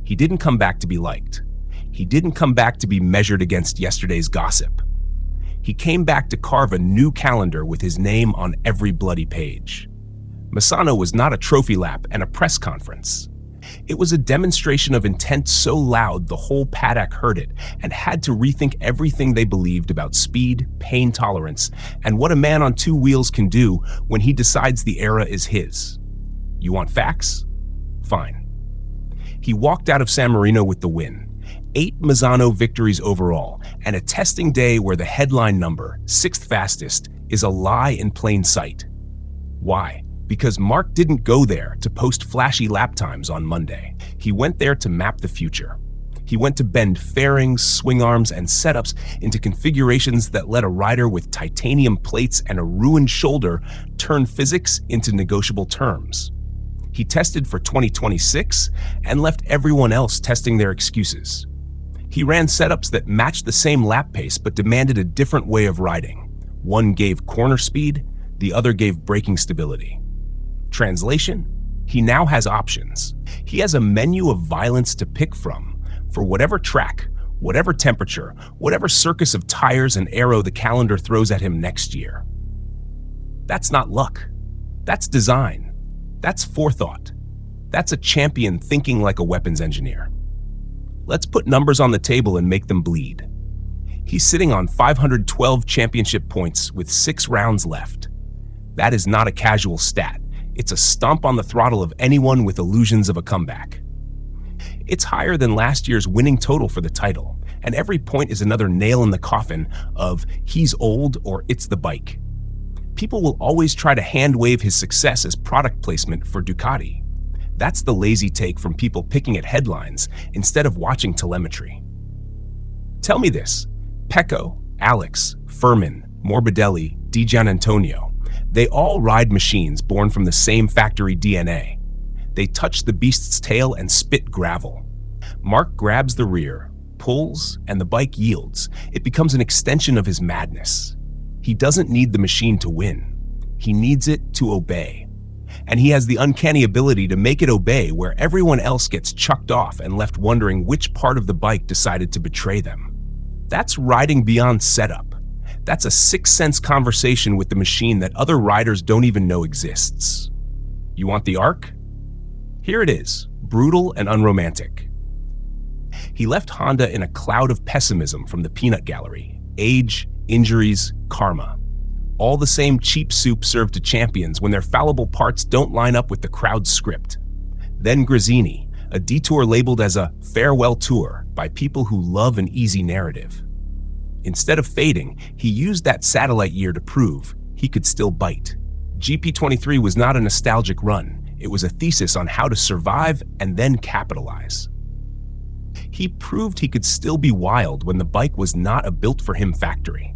He didn't come back to be liked. He didn't come back to be measured against yesterday's gossip. He came back to carve a new calendar with his name on every bloody page. Misano was not a trophy lap and a press conference. It was a demonstration of intent so loud the whole paddock heard it and had to rethink everything they believed about speed, pain tolerance, and what a man on two wheels can do when he decides the era is his. You want facts? Fine. He walked out of San Marino with the win. 8 Misano victories overall, and a testing day where the headline number, 6th fastest, is a lie in plain sight. Why? Because Marc didn't go there to post flashy lap times on Monday. He went there to map the future. He went to bend fairings, swing arms, and setups into configurations that let a rider with titanium plates and a ruined shoulder turn physics into negotiable terms. He tested for 2026 and left everyone else testing their excuses. He ran setups that matched the same lap pace but demanded a different way of riding. One gave corner speed, the other gave braking stability. Translation? He now has options. He has a menu of violence to pick from for whatever track, whatever temperature, whatever circus of tires and aero the calendar throws at him next year. That's not luck. That's design. That's forethought. That's a champion thinking like a weapons engineer. Let's put numbers on the table and make them bleed. He's sitting on 512 championship points with 6 rounds left. That is not a casual stat. It's a stomp on the throttle of anyone with illusions of a comeback. It's higher than last year's winning total for the title, and every point is another nail in the coffin of he's old or it's the bike. People will always try to hand-wave his success as product placement for Ducati. That's the lazy take from people picking at headlines instead of watching telemetry. Tell me this: Pecco, Alex, Furman, Morbidelli, Di Giannantonio, they all ride machines born from the same factory DNA. They touch the beast's tail and spit gravel. Marc grabs the rear, pulls, and the bike yields. It becomes an extension of his madness. He doesn't need the machine to win. He needs it to obey. And he has the uncanny ability to make it obey where everyone else gets chucked off and left wondering which part of the bike decided to betray them. That's riding beyond setup. That's a sixth sense conversation with the machine that other riders don't even know exists. You want the arc? Here it is, brutal and unromantic. He left Honda in a cloud of pessimism from the peanut gallery. Age, injuries, karma. All the same cheap soup served to champions when their fallible parts don't line up with the crowd's script. Then Gresini, a detour labeled as a farewell tour by people who love an easy narrative. Instead of fading, he used that satellite year to prove he could still bite. GP23 was not a nostalgic run. It was a thesis on how to survive and then capitalize. He proved he could still be wild when the bike was not a built-for-him factory.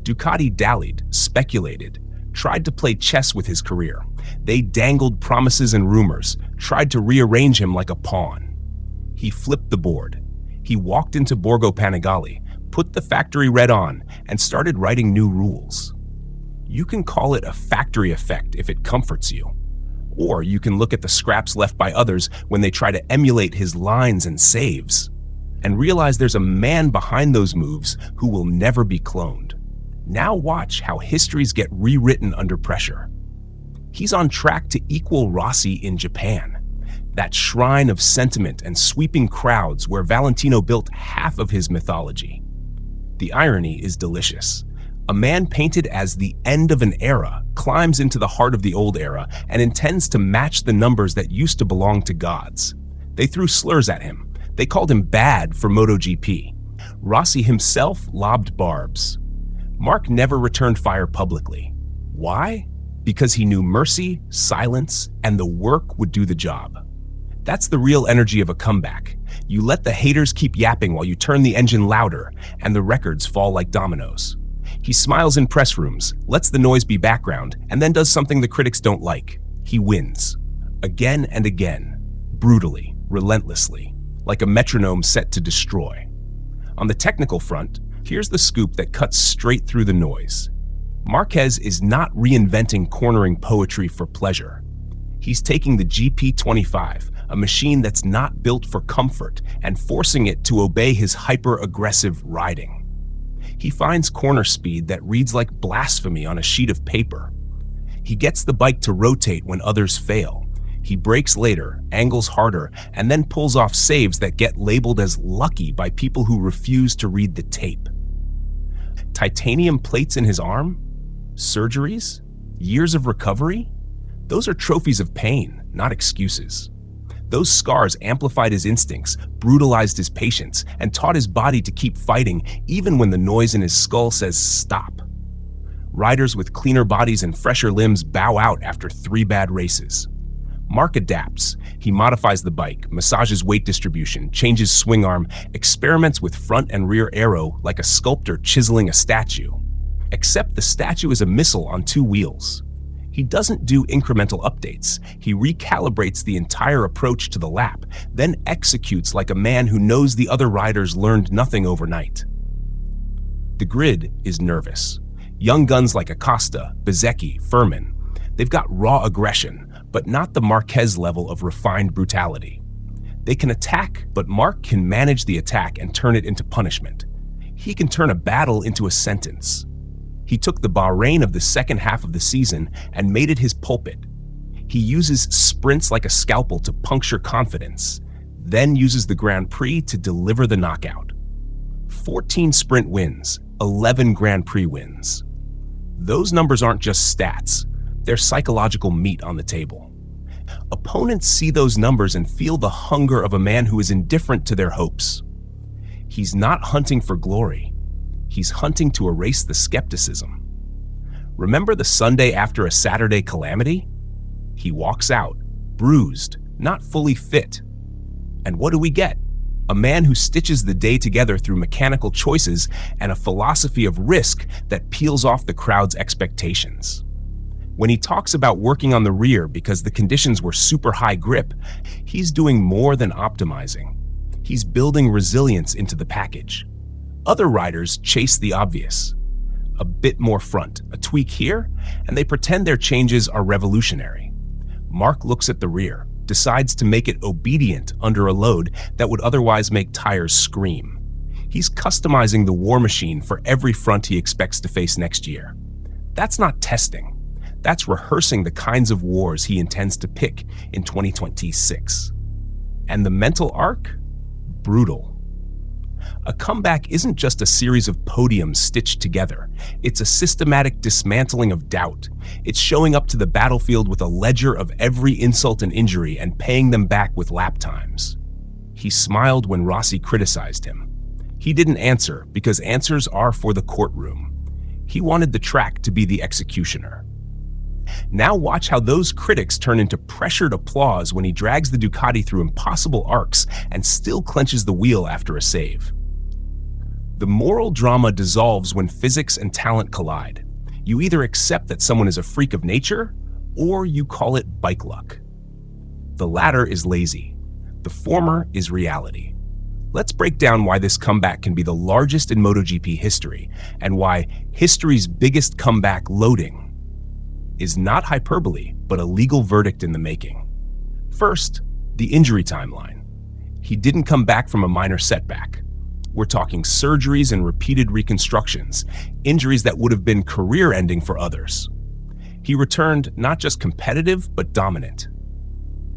Ducati dallied, speculated, tried to play chess with his career. They dangled promises and rumors, tried to rearrange him like a pawn. He flipped the board. He walked into Borgo Panigale, put the factory red on, and started writing new rules. You can call it a factory effect if it comforts you. Or you can look at the scraps left by others when they try to emulate his lines and saves, and realize there's a man behind those moves who will never be cloned. Now watch how histories get rewritten under pressure. He's on track to equal Rossi in Japan, that shrine of sentiment and sweeping crowds where Valentino built half of his mythology. The irony is delicious. A man painted as the end of an era climbs into the heart of the old era and intends to match the numbers that used to belong to gods. They threw slurs at him. They called him bad for MotoGP. Rossi himself lobbed barbs. Marc never returned fire publicly. Why? Because he knew mercy, silence, and the work would do the job. That's the real energy of a comeback. You let the haters keep yapping while you turn the engine louder, and the records fall like dominoes. He smiles in press rooms, lets the noise be background, and then does something the critics don't like. He wins. Again and again. Brutally, relentlessly, like a metronome set to destroy. On the technical front, here's the scoop that cuts straight through the noise. Marquez is not reinventing cornering poetry for pleasure. He's taking the GP25, a machine that's not built for comfort, and forcing it to obey his hyper-aggressive riding. He finds corner speed that reads like blasphemy on a sheet of paper. He gets the bike to rotate when others fail. He brakes later, angles harder, and then pulls off saves that get labeled as lucky by people who refuse to read the tape. Titanium plates in his arm? Surgeries? Years of recovery? Those are trophies of pain, not excuses. Those scars amplified his instincts, brutalized his patience, and taught his body to keep fighting even when the noise in his skull says stop. Riders with cleaner bodies and fresher limbs bow out after 3 bad races. Marc adapts. He modifies the bike, massages weight distribution, changes swing arm, experiments with front and rear aero like a sculptor chiseling a statue. Except the statue is a missile on 2 wheels. He doesn't do incremental updates. He recalibrates the entire approach to the lap, then executes like a man who knows the other riders learned nothing overnight. The grid is nervous. Young guns like Acosta, Bezzecchi, Furman, they've got raw aggression, but not the Marquez level of refined brutality. They can attack, but Marc can manage the attack and turn it into punishment. He can turn a battle into a sentence. He took the Bahrain of the second half of the season and made it his pulpit. He uses sprints like a scalpel to puncture confidence, then uses the Grand Prix to deliver the knockout. 14 sprint wins, 11 Grand Prix wins. Those numbers aren't just stats, they're psychological meat on the table. Opponents see those numbers and feel the hunger of a man who is indifferent to their hopes. He's not hunting for glory. He's hunting to erase the skepticism. Remember the Sunday after a Saturday calamity? He walks out, bruised, not fully fit. And what do we get? A man who stitches the day together through mechanical choices and a philosophy of risk that peels off the crowd's expectations. When he talks about working on the rear because the conditions were super high grip, he's doing more than optimizing. He's building resilience into the package. Other riders chase the obvious. A bit more front, a tweak here, and they pretend their changes are revolutionary. Marc looks at the rear, decides to make it obedient under a load that would otherwise make tires scream. He's customizing the war machine for every front he expects to face next year. That's not testing. That's rehearsing the kinds of wars he intends to pick in 2026. And the mental arc? Brutal. A comeback isn't just a series of podiums stitched together. It's a systematic dismantling of doubt. It's showing up to the battlefield with a ledger of every insult and injury and paying them back with lap times. He smiled when Rossi criticized him. He didn't answer because answers are for the courtroom. He wanted the track to be the executioner. Now watch how those critics turn into pressured applause when he drags the Ducati through impossible arcs and still clenches the wheel after a save. The moral drama dissolves when physics and talent collide. You either accept that someone is a freak of nature, or you call it bike luck. The latter is lazy. The former is reality. Let's break down why this comeback can be the largest in MotoGP history, and why history's biggest comeback loading is not hyperbole, but a legal verdict in the making. First, the injury timeline. He didn't come back from a minor setback. We're talking surgeries and repeated reconstructions, injuries that would have been career-ending for others. He returned not just competitive, but dominant.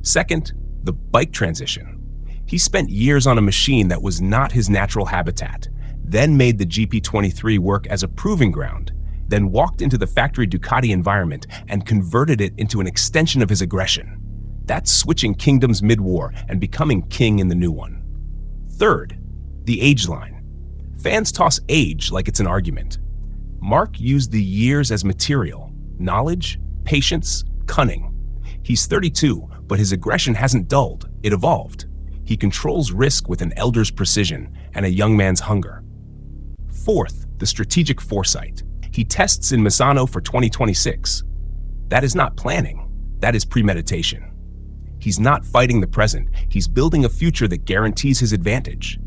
Second, the bike transition. He spent years on a machine that was not his natural habitat, then made the GP23 work as a proving ground, then walked into the factory Ducati environment and converted it into an extension of his aggression. That's switching kingdoms mid-war and becoming king in the new one. Third, the age line. Fans toss age like it's an argument. Marc used the years as material, knowledge, patience, cunning. He's 32, but his aggression hasn't dulled, it evolved. He controls risk with an elder's precision and a young man's hunger. Fourth, the strategic foresight. He tests in Misano for 2026. That is not planning, that is premeditation. He's not fighting the present, he's building a future that guarantees his advantage.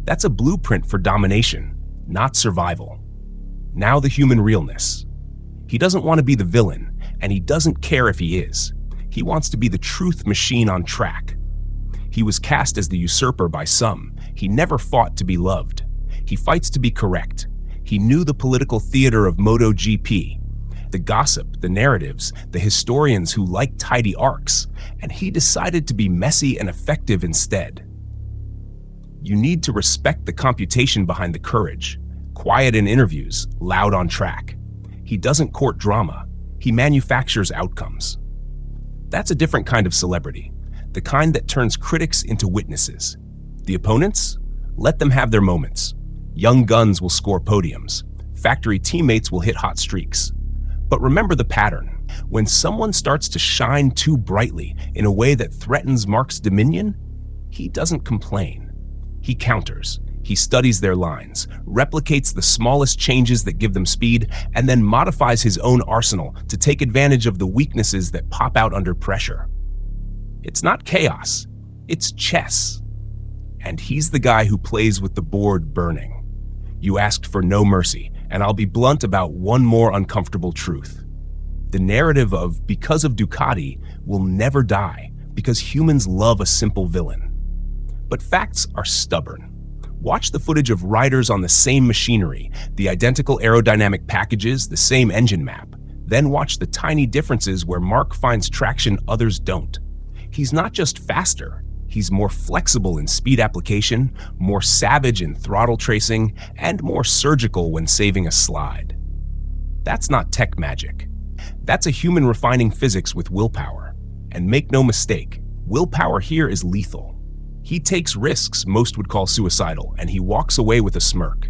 That's a blueprint for domination, not survival. Now the human realness. He doesn't want to be the villain, and he doesn't care if he is. He wants to be the truth machine on track. He was cast as the usurper by some. He never fought to be loved. He fights to be correct. He knew the political theater of MotoGP, the gossip, the narratives, the historians who like tidy arcs, and he decided to be messy and effective instead. You need to respect the computation behind the courage. Quiet in interviews, loud on track. He doesn't court drama. He manufactures outcomes. That's a different kind of celebrity, the kind that turns critics into witnesses. The opponents? Let them have their moments. Young guns will score podiums. Factory teammates will hit hot streaks. But remember the pattern. When someone starts to shine too brightly in a way that threatens Marc's dominion, he doesn't complain. He counters. He studies their lines, replicates the smallest changes that give them speed, and then modifies his own arsenal to take advantage of the weaknesses that pop out under pressure. It's not chaos, it's chess. And he's the guy who plays with the board burning. You asked for no mercy, and I'll be blunt about one more uncomfortable truth. The narrative of because of Ducati will never die because humans love a simple villain. But facts are stubborn. Watch the footage of riders on the same machinery, the identical aerodynamic packages, the same engine map. Then watch the tiny differences where Marc finds traction others don't. He's not just faster, he's more flexible in speed application, more savage in throttle tracing, and more surgical when saving a slide. That's not tech magic. That's a human refining physics with willpower. And make no mistake, willpower here is lethal. He takes risks most would call suicidal, and he walks away with a smirk.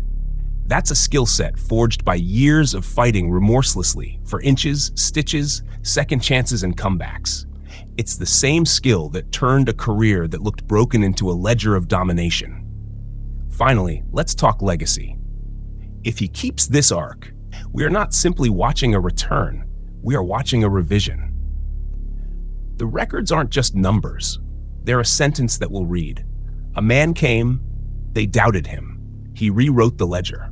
That's a skill set forged by years of fighting remorselessly for inches, stitches, second chances, and comebacks. It's the same skill that turned a career that looked broken into a ledger of domination. Finally, let's talk legacy. If he keeps this arc, we are not simply watching a return, we are watching a revision. The records aren't just numbers. They're a sentence that we'll read. A man came, they doubted him. He rewrote the ledger.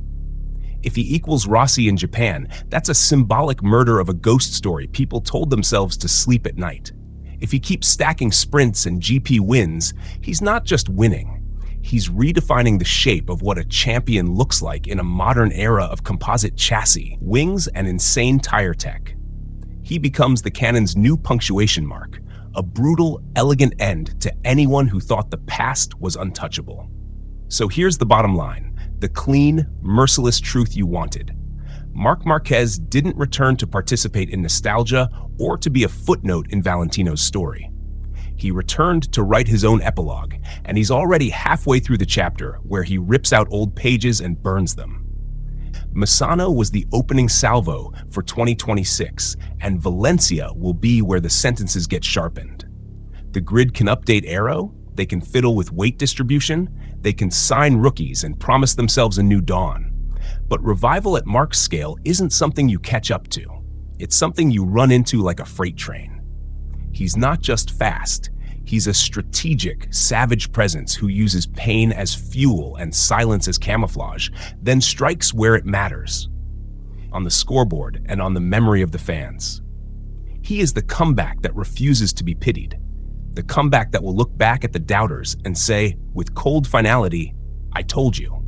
If he equals Rossi in Japan, that's a symbolic murder of a ghost story people told themselves to sleep at night. If he keeps stacking sprints and GP wins, he's not just winning. He's redefining the shape of what a champion looks like in a modern era of composite chassis, wings, and insane tire tech. He becomes the cannon's new punctuation mark, a brutal, elegant end to anyone who thought the past was untouchable. So here's the bottom line, the clean, merciless truth you wanted. Marc Marquez didn't return to participate in nostalgia or to be a footnote in Valentino's story. He returned to write his own epilogue, and he's already halfway through the chapter where he rips out old pages and burns them. Misano was the opening salvo for 2026, and Valencia will be where the sentences get sharpened. The grid can update aero, they can fiddle with weight distribution, they can sign rookies and promise themselves a new dawn. But revival at Marc's scale isn't something you catch up to. It's something you run into like a freight train. He's not just fast, he's a strategic, savage presence who uses pain as fuel and silence as camouflage, then strikes where it matters, on the scoreboard and on the memory of the fans. He is the comeback that refuses to be pitied, the comeback that will look back at the doubters and say, with cold finality, I told you.